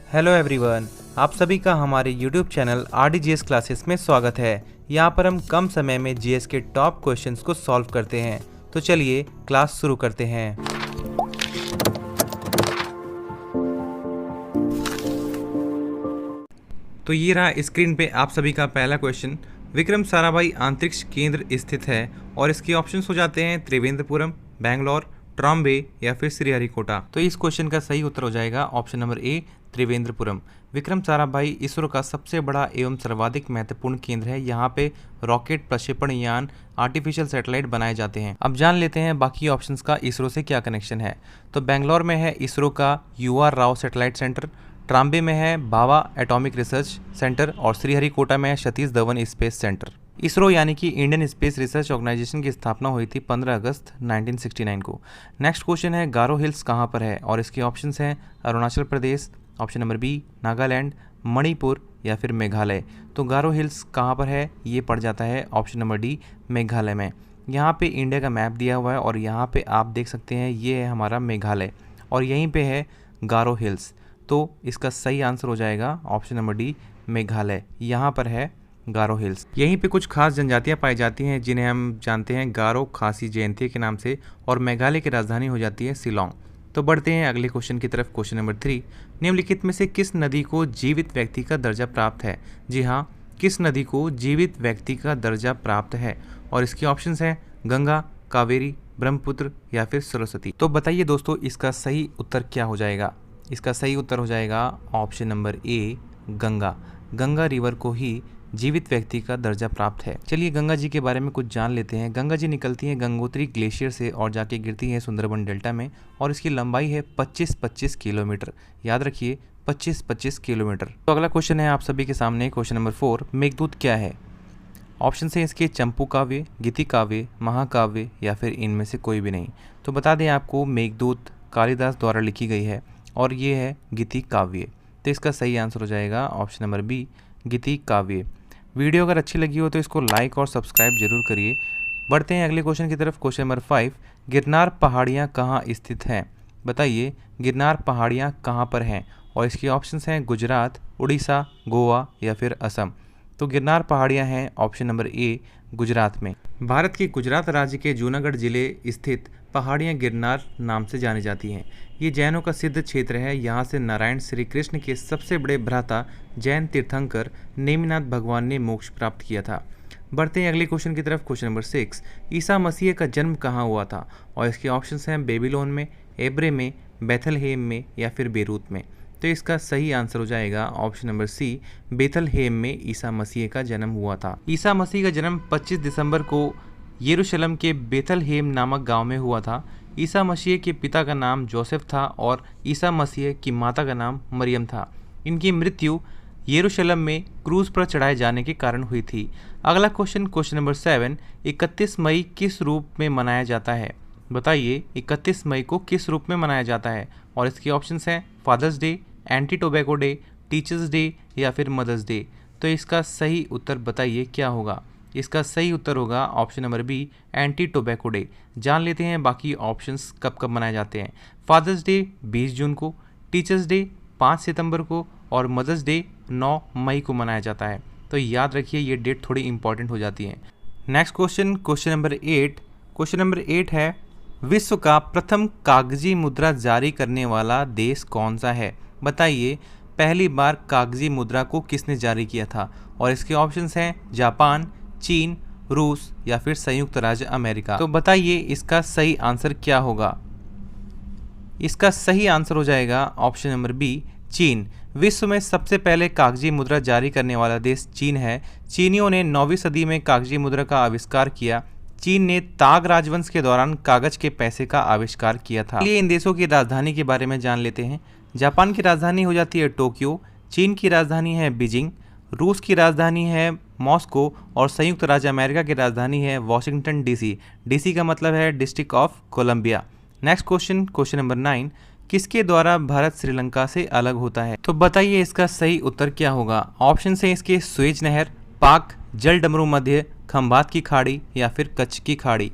Hello everyone, आप सभी का हमारे YouTube चैनल RDGS क्लासेस में स्वागत है। यहाँ पर हम कम समय में जीएस के टॉप क्वेश्चंस को सॉल्व करते हैं। तो चलिए क्लास शुरू करते हैं। तो ये रहा स्क्रीन पे आप सभी का पहला क्वेश्चन। विक्रम साराभाई अंतरिक्ष केंद्र स्थित है और इसके ऑप्शंस हो जाते हैं त्रिवेंद्रपुरम, बेंगलोर, ट्रॉम्बे या फिर श्रीहरिकोटा। तो इस क्वेश्चन का सही उत्तर हो जाएगा option number A, Trivendrapuram. Vikram Sarabhai ISRO का सबसे बड़ा एवं सर्वाधिक महत्वपूर्ण केंद्र है। यहाँ पे रॉकेट, प्रक्षेपण यान, आर्टिफिशियल सैटेलाइट बनाए जाते हैं। अब जान लेते हैं बाकी ऑप्शंस का इसरो से क्या कनेक्शन है। तो बेंगलोर में है इसरो का UR Rao satellite centre, Trombay में है भाभा एटॉमिक रिसर्च सेंटर और श्रीहरिकोटा में है सतीश धवन स्पेस सेंटर। इसरो यानी कि इंडियन स्पेस रिसर्च ऑर्गेनाइजेशन की स्थापना हुई थी 15 अगस्त 1969 को। नेक्स्ट क्वेश्चन है गारो हिल्स कहाँ पर है और इसके ऑप्शंस हैं Arunachal Pradesh, option number B Nagaland, Manipur या फिर मेघालय। तो गारो हिल्स कहाँ पर है, ये पड़ जाता है ऑप्शन नंबर डी, मेघालय में। यहाँ पे इंडिया का मैप दिया हुआ है और यहाँ पे आप देख सकते हैं ये है हमारा मेघालय और यहीं पे है गारो हिल्स। तो इसका सही आंसर हो जाएगा ऑप्शन नंबर डी, मेघालय। यहाँ पर है गारो हिल्स। यहीं पे कुछ खास जनजातियाँ पाई जाती हैं जिन्हें हम जानते हैं गारो खासी जयंती के नाम से, और मेघालय की राजधानी हो जाती है शिलोंग। तो बढ़ते हैं अगले क्वेश्चन की तरफ। क्वेश्चन नंबर 3, निम्नलिखित में से किस नदी को जीवित व्यक्ति का दर्जा प्राप्त है। जी हाँ, किस नदी को जीवित व्यक्ति का दर्जा प्राप्त है और इसके ऑप्शंस हैं गंगा, कावेरी, ब्रह्मपुत्र या फिर सरस्वती। तो बताइए दोस्तों इसका सही उत्तर क्या हो जाएगा। इसका सही उत्तर हो जाएगा ऑप्शन नंबर ए, गंगा। गंगा रिवर को ही जीवित व्यक्ति का दर्जा प्राप्त है। चलिए गंगा जी के बारे में कुछ जान लेते हैं। गंगा जी निकलती हैं गंगोत्री ग्लेशियर से और जाके गिरती है सुंदरबन डेल्टा में और इसकी लंबाई है 25-25 किलोमीटर। याद रखिए 25-25 किलोमीटर। तो अगला क्वेश्चन है आप सभी के सामने, क्वेश्चन नंबर 4, मेघदूत क्या है। ऑप्शन है इसके चंपू काव्य, गीति काव्य, महाकाव्य या फिर इनमें से कोई भी नहीं। तो बता दें आपको मेघदूत कालिदास द्वारा लिखी गई है और ये है गीति काव्य। तो इसका सही आंसर हो जाएगा ऑप्शन नंबर बी, गीति काव्य। वीडियो अगर अच्छी लगी हो तो इसको लाइक और सब्सक्राइब जरूर करिए। बढ़ते हैं अगले क्वेश्चन की तरफ। क्वेश्चन नंबर 5, गिरनार पहाड़ियाँ कहाँ स्थित हैं। बताइए गिरनार पहाड़ियाँ कहाँ पर हैं और इसके ऑप्शंस हैं गुजरात, उड़ीसा, गोवा या फिर असम। तो गिरनार पहाड़ियाँ हैं ऑप्शन नंबर ए, गुजरात में। भारत के गुजरात राज्य के जूनागढ़ जिले स्थित पहाड़ियाँ गिरनार नाम से जानी जाती हैं। ये जैनों का सिद्ध क्षेत्र है। यहाँ से नारायण श्री कृष्ण के सबसे बड़े भ्राता जैन तीर्थंकर नेमिनाथ भगवान ने मोक्ष प्राप्त किया था। बढ़ते हैं अगले क्वेश्चन की तरफ। क्वेश्चन नंबर 6, ईसा मसीह का जन्म कहाँ हुआ था और इसके ऑप्शंस हैं बेबीलोन में, एब्रे में, बेथलहेम में या फिर बेरूत में। तो इसका सही आंसर हो जाएगा ऑप्शन नंबर सी, बेथलहेम में ईसा मसीह का जन्म हुआ था। ईसा मसीह का जन्म 25 दिसंबर को यरूशलेम के बेथलहेम नामक गांव में हुआ था। ईसा मसीह के पिता का नाम जोसेफ था और ईसा मसीह की माता का नाम मरियम था। इनकी मृत्यु यरूशलेम में क्रूज पर चढ़ाए जाने के कारण हुई थी। अगला क्वेश्चन, क्वेश्चन नंबर 7, 31 मई किस रूप में मनाया जाता है। बताइए 31 मई को किस रूप में मनाया जाता है और इसके ऑप्शंस हैं father's day, anti tobacco day, teachers' day या फिर मदर्स डे। तो इसका सही उत्तर बताइए क्या होगा। इसका सही उत्तर होगा option number B, anti tobacco day. जान लेते हैं बाकी ऑप्शंस कब कब मनाए जाते हैं। फादर्स डे 20 जून को, टीचर्स डे 5 सितंबर को और मदर्स डे 9 मई को मनाया जाता है। तो याद रखिए ये डेट थोड़ी इंपॉर्टेंट हो जाती है। Next question, question number 8। Question number 8 है, विश्व का प्रथम कागजी मुद्रा जारी करने वाला देश कौन सा है। बताइए पहली बार कागजी मुद्रा को किसने जारी किया था और इसके ऑप्शंस हैं जापान, चीन, रूस या फिर संयुक्त राज्य अमेरिका। तो बताइए इसका सही आंसर क्या होगा। इसका सही आंसर हो जाएगा ऑप्शन नंबर बी, चीन। विश्व में सबसे पहले कागजी मुद्रा जारी करने वाला देश चीन है। चीनियों ने 9वीं सदी में कागजी मुद्रा का आविष्कार किया। चीन ने ताग राजवंश के दौरान कागज के पैसे का आविष्कार किया था। चलिए इन देशों की राजधानी के बारे में जान लेते हैं। जापान की राजधानी हो जाती है टोक्यो, चीन की राजधानी है बीजिंग, रूस की राजधानी है मॉस्को और संयुक्त राज्य अमेरिका की राजधानी है वॉशिंगटन डीसी। डीसी का मतलब है district of Columbia. Next question, question number 9, किसके द्वारा भारत श्रीलंका से अलग होता है। तो बताइए इसका सही उत्तर क्या होगा। ऑप्शन है इसके सुएज नहर, पाक, जल डमरू मध्य, खंभात की खाड़ी या फिर कच्छ की खाड़ी।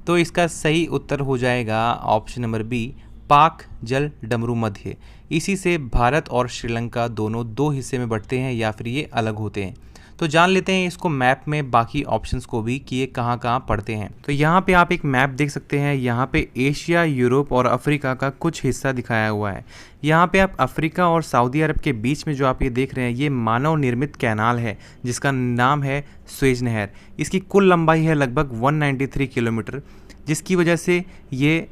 तो इसका सही उत्तर हो जाएगा ऑप्शन नंबर बी, पाक जल डमरू मध्य। इसी से भारत और श्रीलंका दोनों दो हिस्से में बंटते हैं या फिर ये अलग होते हैं। तो जान लेते हैं इसको मैप में बाकी ऑप्शंस को भी कि ये कहाँ कहाँ पड़ते हैं। तो यहाँ पे आप एक मैप देख सकते हैं। यहाँ पे एशिया, यूरोप और अफ्रीका का कुछ हिस्सा दिखाया हुआ है। यहाँ पे आप अफ्रीका और सऊदी अरब के बीच में जो आप ये देख रहे हैं, ये मानव निर्मित कैनाल है जिसका नाम है स्वेज नहर। इसकी कुल लंबाई है लगभग 193 किलोमीटर, जिसकी वजह से ये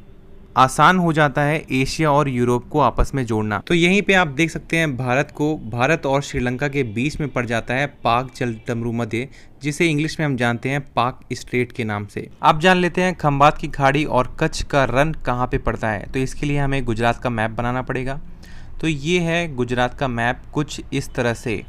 आसान हो जाता है एशिया और यूरोप को आपस में जोड़ना। तो यहीं पे आप देख सकते हैं भारत और श्रीलंका के बीच में पड़ जाता है पाक जल डमरू मध्य, जिसे इंग्लिश में हम जानते हैं पाक स्ट्रेट के नाम से। अब जान लेते हैं खंबात की खाड़ी और कच्छ का रण कहाँ पे पड़ता है। तो इसके लिए हमें गुजरात का मैप बनाना पड़ेगा। तो ये है गुजरात का मैप कुछ इस तरह से,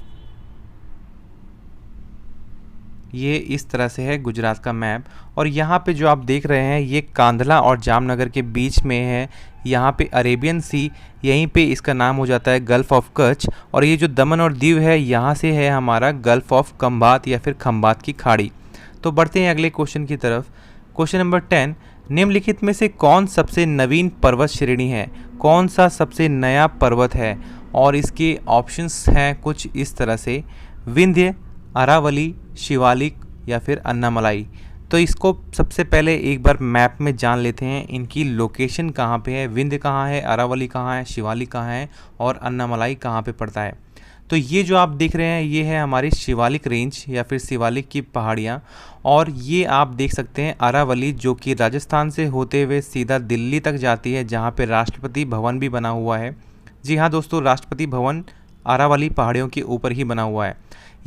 ये इस तरह से है गुजरात का मैप। और यहाँ पे जो आप देख रहे हैं ये कांधला और जामनगर के बीच में है। यहाँ पे अरेबियन सी, यहीं पे इसका नाम हो जाता है गल्फ ऑफ कच्छ। और ये जो दमन और दीव है, यहाँ से है हमारा गल्फ ऑफ खंबात या फिर खंबात की खाड़ी। तो बढ़ते हैं अगले क्वेश्चन की तरफ। क्वेश्चन नंबर 10, निम्नलिखित में से कौन सबसे नवीन पर्वत श्रेणी है? कौन सा सबसे नया पर्वत है? और इसके ऑप्शंस हैं कुछ इस तरह से, विंध्य, अरावली, शिवालिक या फिर अन्नामलाई। तो इसको सबसे पहले एक बार मैप में जान लेते हैं इनकी लोकेशन कहाँ पे है। विंध्य कहाँ है, अरावली कहाँ है, शिवालिक कहाँ है और अन्नामलाई कहाँ पे पड़ता है। तो ये जो आप देख रहे हैं ये है हमारी शिवालिक रेंज या फिर शिवालिक की पहाड़ियाँ। और ये आप देख सकते हैं अरावली, जो कि राजस्थान से होते हुए सीधा दिल्ली तक जाती है, जहाँ पे राष्ट्रपति भवन भी बना हुआ है। जी हाँ दोस्तों, राष्ट्रपति भवन अरावली पहाड़ियों के ऊपर ही बना हुआ है।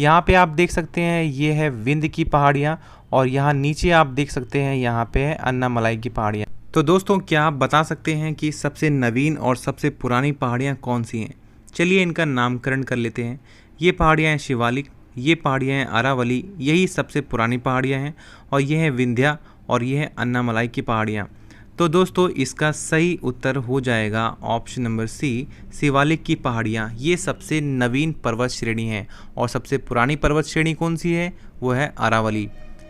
यहाँ पे आप देख सकते हैं ये है विंध्य की पहाड़ियाँ और यहाँ नीचे आप देख सकते हैं यहाँ पे है अन्नामलाई की पहाड़ियाँ। तो दोस्तों, क्या आप बता सकते हैं कि सबसे नवीन और सबसे पुरानी पहाड़ियाँ कौन सी हैं? चलिए इनका नामकरण कर लेते हैं। ये पहाड़ियाँ हैं शिवालिक, ये पहाड़ियाँ हैं अरावली, यही सबसे पुरानी पहाड़ियाँ हैं। और ये है विंध्या और ये है अन्नामलाई की पहाड़ियाँ। तो दोस्तों, इसका सही उत्तर हो जाएगा ऑप्शन नंबर सी, शिवालिक की पहाड़ियाँ। ये सबसे नवीन पर्वत श्रेणी है। और सबसे पुरानी पर्वत श्रेणी कौन सी है? वो है अरावली।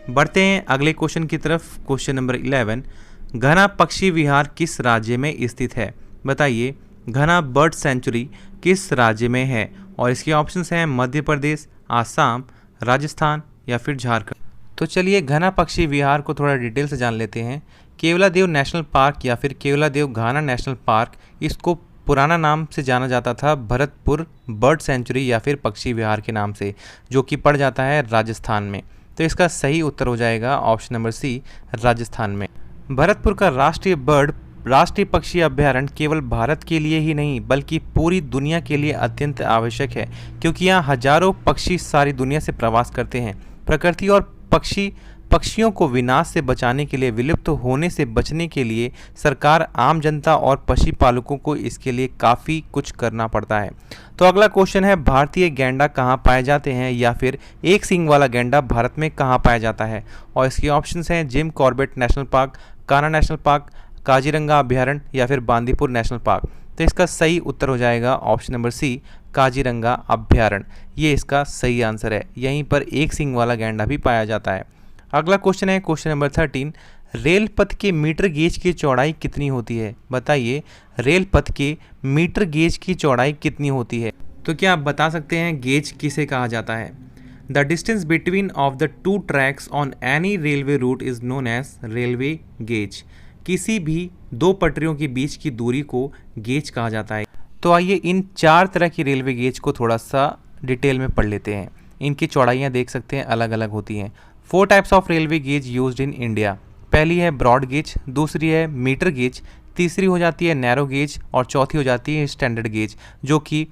बढ़ते हैं अगले क्वेश्चन की तरफ। क्वेश्चन नंबर 11, घना पक्षी विहार किस राज्य में स्थित है? बताइए, घना बर्ड सेंचुरी किस राज्य में है? और इसके ऑप्शंस हैं मध्य प्रदेश, आसाम, राजस्थान या फिर झारखंड। तो चलिए घना पक्षी विहार को थोड़ा डिटेल से जान लेते हैं। केवलादेव नेशनल पार्क या फिर केवलादेव घना नेशनल पार्क, इसको पुराना नाम से जाना जाता था भरतपुर बर्ड सेंचुरी या फिर पक्षी विहार के नाम से, जो कि पड़ जाता है राजस्थान में। तो इसका सही उत्तर हो जाएगा ऑप्शन नंबर सी, राजस्थान में। भरतपुर का राष्ट्रीय पक्षी अभ्यारण्य केवल भारत के लिए ही नहीं बल्कि पूरी दुनिया के लिए अत्यंत आवश्यक है, क्योंकि यहाँ हजारों पक्षी सारी दुनिया से प्रवास करते हैं। प्रकृति और पक्षियों को विनाश से बचाने के लिए, विलुप्त होने से बचने के लिए सरकार, आम जनता और पशुपालकों को इसके लिए काफ़ी कुछ करना पड़ता है। तो अगला क्वेश्चन है, भारतीय गैंडा कहाँ पाए जाते हैं या फिर एक सींग वाला गैंडा भारत में कहाँ पाया जाता है? और इसके ऑप्शंस हैं Jim Corbett national park, Kanha national park, Kaziranga अभ्यारण्य या फिर बांदीपुर नेशनल पार्क। तो इसका सही उत्तर हो जाएगा ऑप्शन नंबर सी, काजीरंगा अभ्यारण्य। ये इसका सही आंसर है। यहीं पर एक सींग वाला गैंडा भी पाया जाता है। अगला क्वेश्चन है क्वेश्चन नंबर 13, रेल पथ के मीटर गेज की चौड़ाई कितनी होती है? बताइए, रेल पथ के मीटर गेज की चौड़ाई कितनी होती है? तो क्या आप बता सकते हैं गेज किसे कहा जाता है? The distance between of the two tracks on any railway route is known as railway gauge. किसी भी दो पटरियों के बीच की दूरी को गेज कहा जाता है। तो आइए इन 4 तरह की रेलवे गेज को थोड़ा सा डिटेल में पढ़ लेते हैं। इनकी चौड़ाइयाँ देख सकते हैं अलग अलग होती हैं। 4 types of railway gauge used in India. पहली है ब्रॉड गेज, दूसरी है मीटर गेज, तीसरी हो जाती है नैरो गेज और चौथी हो जाती है स्टैंडर्ड गेज, जो कि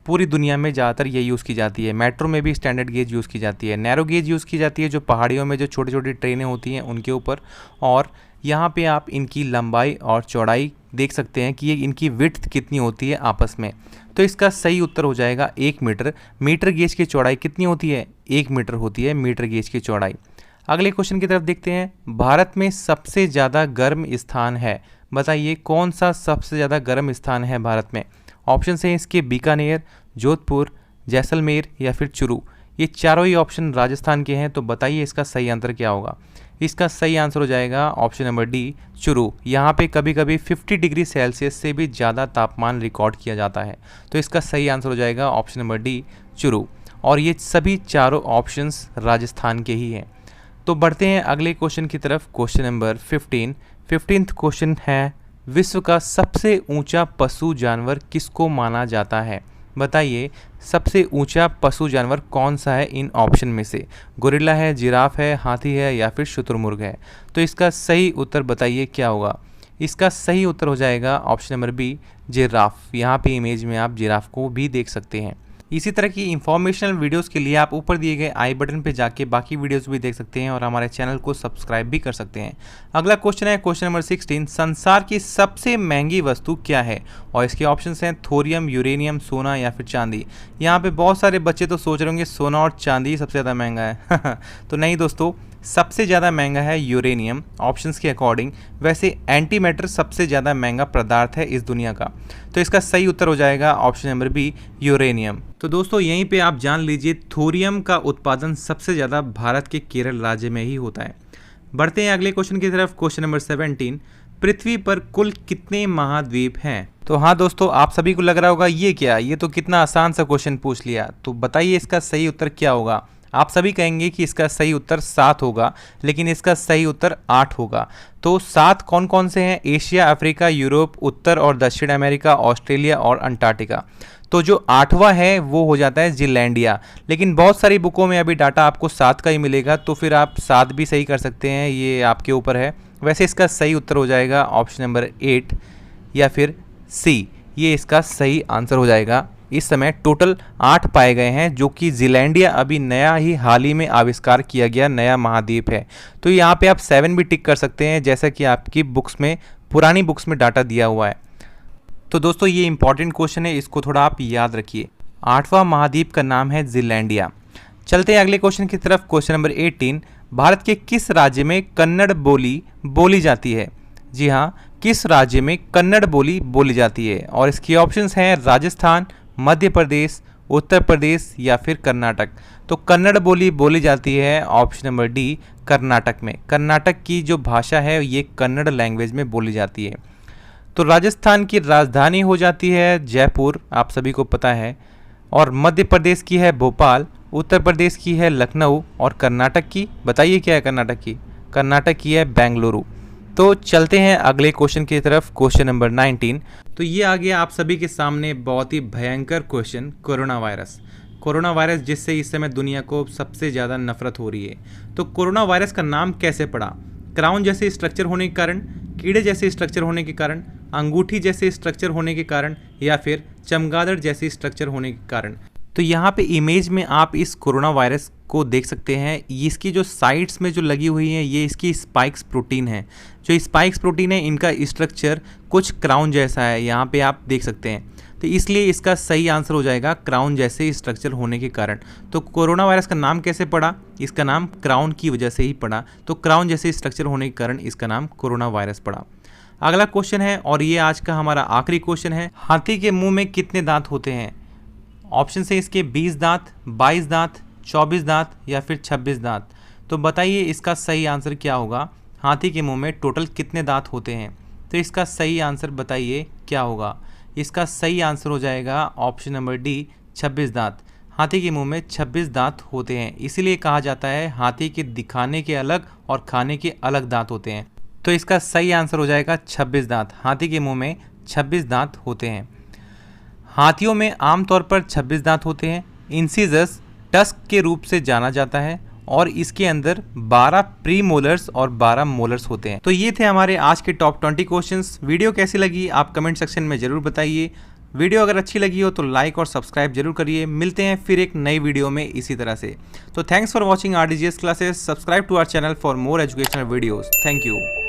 पूरी दुनिया में ज़्यादातर ये यूज़ की जाती है। मेट्रो में भी स्टैंडर्ड गेज यूज़ की जाती है। नैरो गेज यूज़ की जाती है जो पहाड़ियों में जो छोटी छोटी ट्रेनें होती हैं उनके ऊपर। और यहाँ पे आप इनकी लंबाई और चौड़ाई देख सकते हैं कि ये इनकी विड्थ कितनी होती है आपस में। तो इसका सही उत्तर हो जाएगा 1 मीटर। मीटर गेज की चौड़ाई कितनी होती है? 1 मीटर होती है मीटर गेज की चौड़ाई। अगले क्वेश्चन की तरफ देखते हैं। भारत में सबसे ज़्यादा गर्म स्थान है, बताइए कौन सा सबसे ज़्यादा गर्म स्थान है भारत में? ऑप्शन हैं इसके बीकानेर, जोधपुर, जैसलमेर या फिर चुरू। ये चारों ही ऑप्शन राजस्थान के हैं, तो बताइए इसका सही आंसर क्या होगा। इसका सही आंसर हो जाएगा ऑप्शन नंबर डी, चुरू। यहाँ पे कभी कभी 50 डिग्री सेल्सियस से भी ज़्यादा तापमान रिकॉर्ड किया जाता है, तो इसका सही आंसर हो जाएगा ऑप्शन नंबर डी, चुरू। और ये सभी चारों ऑप्शंस राजस्थान के ही हैं। तो बढ़ते हैं अगले क्वेश्चन की तरफ। क्वेश्चन नंबर 15th क्वेश्चन है, विश्व का सबसे ऊंचा पशु जानवर किसको माना जाता है। बताइए सबसे ऊंचा पशु जानवर कौन सा है इन ऑप्शन में से। गोरिल्ला है, जिराफ है, हाथी है या फिर शुतुरमुर्ग है। तो इसका सही उत्तर बताइए क्या होगा। इसका सही उत्तर हो जाएगा ऑप्शन नंबर बी, जिराफ। यहाँ पे इमेज में आप जिराफ को भी देख सकते हैं। इसी तरह की इंफॉर्मेशनल वीडियोस के लिए आप ऊपर दिए गए आई बटन पे जाके बाकी वीडियोस भी देख सकते हैं और हमारे चैनल को सब्सक्राइब भी कर सकते हैं। अगला क्वेश्चन है क्वेश्चन नंबर 16, संसार की सबसे महंगी वस्तु क्या है। और इसके ऑप्शंस हैं थोरियम, यूरेनियम, सोना या फिर चांदी। यहाँ पे बहुत सारे बच्चे तो सोच रहे होंगे सोना और चांदी सबसे ज़्यादा महंगा है तो नहीं दोस्तों, सबसे ज़्यादा महंगा है यूरेनियम ऑप्शंस के अकॉर्डिंग। वैसे एंटी मैटर सबसे ज़्यादा महंगा पदार्थ है इस दुनिया का, तो इसका सही उत्तर हो जाएगा ऑप्शन नंबर बी, यूरेनियम। तो दोस्तों यहीं पे आप जान लीजिए थोरियम का उत्पादन सबसे ज़्यादा भारत के केरल राज्य में ही होता है। बढ़ते हैं अगले क्वेश्चन की तरफ। क्वेश्चन नंबर 17, पृथ्वी पर कुल कितने महाद्वीप हैं। तो हाँ दोस्तों, आप सभी को लग रहा होगा ये क्या, ये तो कितना आसान सा क्वेश्चन पूछ लिया। तो बताइए इसका सही उत्तर क्या होगा। आप सभी कहेंगे कि इसका सही उत्तर 7 होगा, लेकिन इसका सही उत्तर 8 होगा। तो 7 कौन कौन से हैं। एशिया, अफ्रीका, यूरोप, उत्तर और दक्षिण अमेरिका, ऑस्ट्रेलिया और अंटार्कटिका। तो जो 8वां है वो हो जाता है जिलैंडिया। लेकिन बहुत सारी बुकों में अभी डाटा आपको 7 का ही मिलेगा, तो फिर आप 7 भी सही कर सकते हैं, ये आपके ऊपर है। वैसे इसका सही उत्तर हो जाएगा ऑप्शन नंबर 8 या फिर सी, ये इसका सही आंसर हो जाएगा। इस समय टोटल 8 पाए गए हैं, जो कि जिलैंडिया अभी नया ही हाल ही में आविष्कार किया गया नया महाद्वीप है। तो यहाँ पे आप 7 भी टिक कर सकते हैं, जैसा कि आपकी बुक्स में, पुरानी बुक्स में डाटा दिया हुआ है। तो दोस्तों ये इंपॉर्टेंट क्वेश्चन है, इसको थोड़ा आप याद रखिए। 8वां महाद्वीप का नाम है जिलैंडिया। चलते हैं अगले क्वेश्चन की तरफ। क्वेश्चन नंबर 18, भारत के किस राज्य में कन्नड़ बोली बोली जाती है। जी हाँ, किस राज्य में कन्नड़ बोली बोली जाती है। और इसके ऑप्शंस हैं राजस्थान, मध्य प्रदेश, उत्तर प्रदेश या फिर कर्नाटक। तो कन्नड़ बोली बोली जाती है ऑप्शन नंबर डी, कर्नाटक में। कर्नाटक की जो भाषा है ये कन्नड़ लैंग्वेज में बोली जाती है। तो राजस्थान की राजधानी हो जाती है जयपुर, आप सभी को पता है। और मध्य प्रदेश की है भोपाल, उत्तर प्रदेश की है लखनऊ और कर्नाटक की, बताइए क्या है कर्नाटक की। कर्नाटक की है बेंगलुरु। तो चलते हैं अगले क्वेश्चन की तरफ। क्वेश्चन नंबर 19, तो ये आ गया आप सभी के सामने बहुत ही भयंकर question, corona virus. Corona virus जिससे इस समय दुनिया को सबसे ज़्यादा नफरत हो रही है। तो कोरोना वायरस का नाम कैसे पड़ा। क्राउन जैसे स्ट्रक्चर होने के कारण, कीड़े जैसे स्ट्रक्चर होने के कारण, अंगूठी जैसे स्ट्रक्चर होने के कारण या फिर चमगादड़ जैसी स्ट्रक्चर होने के कारण। तो यहाँ पे इमेज में आप इस कोरोना वायरस को देख सकते हैं। इसकी जो साइड्स में जो लगी हुई है ये इसकी स्पाइक्स प्रोटीन है। जो स्पाइक्स प्रोटीन है इनका स्ट्रक्चर कुछ क्राउन जैसा है, यहाँ पे आप देख सकते हैं। तो इसलिए इसका सही आंसर हो जाएगा क्राउन जैसे स्ट्रक्चर होने के कारण। तो कोरोना वायरस का नाम कैसे पड़ा, इसका नाम क्राउन की वजह से ही पड़ा। तो क्राउन जैसे स्ट्रक्चर होने के कारण इसका नाम कोरोना वायरस पड़ा। अगला क्वेश्चन है और ये आज का हमारा आखिरी क्वेश्चन है, हाथी के मुंह में कितने दांत होते हैं। ऑप्शन है इसके 20 दांत, 22 दांत, 24 दांत या फिर 26 दांत। तो बताइए इसका सही आंसर क्या होगा। हाथी के मुंह में टोटल कितने दांत होते हैं। तो इसका सही आंसर बताइए क्या होगा। इसका सही आंसर हो जाएगा ऑप्शन नंबर डी, 26 दांत। हाथी के मुंह में 26 दांत होते हैं, इसीलिए कहा जाता है हाथी के दिखाने के अलग और खाने के अलग दांत होते हैं। तो इसका सही आंसर हो जाएगा 26 दांत। हाथी के मुंह में 26 दांत होते हैं। हाथियों में आमतौर पर 26 दांत होते हैं। इंसिजस टस्क के रूप से जाना जाता है और इसके अंदर 12 प्री मोलर्स और 12 मोलर्स होते हैं। तो ये थे हमारे आज के टॉप 20 क्वेश्चंस। वीडियो कैसी लगी आप कमेंट सेक्शन में ज़रूर बताइए। वीडियो अगर अच्छी लगी हो तो लाइक और सब्सक्राइब जरूर करिए। मिलते हैं फिर एक नई वीडियो में इसी तरह से। तो thanks for watching RDGS classes. Subscribe to our channel for more educational videos. Thank you.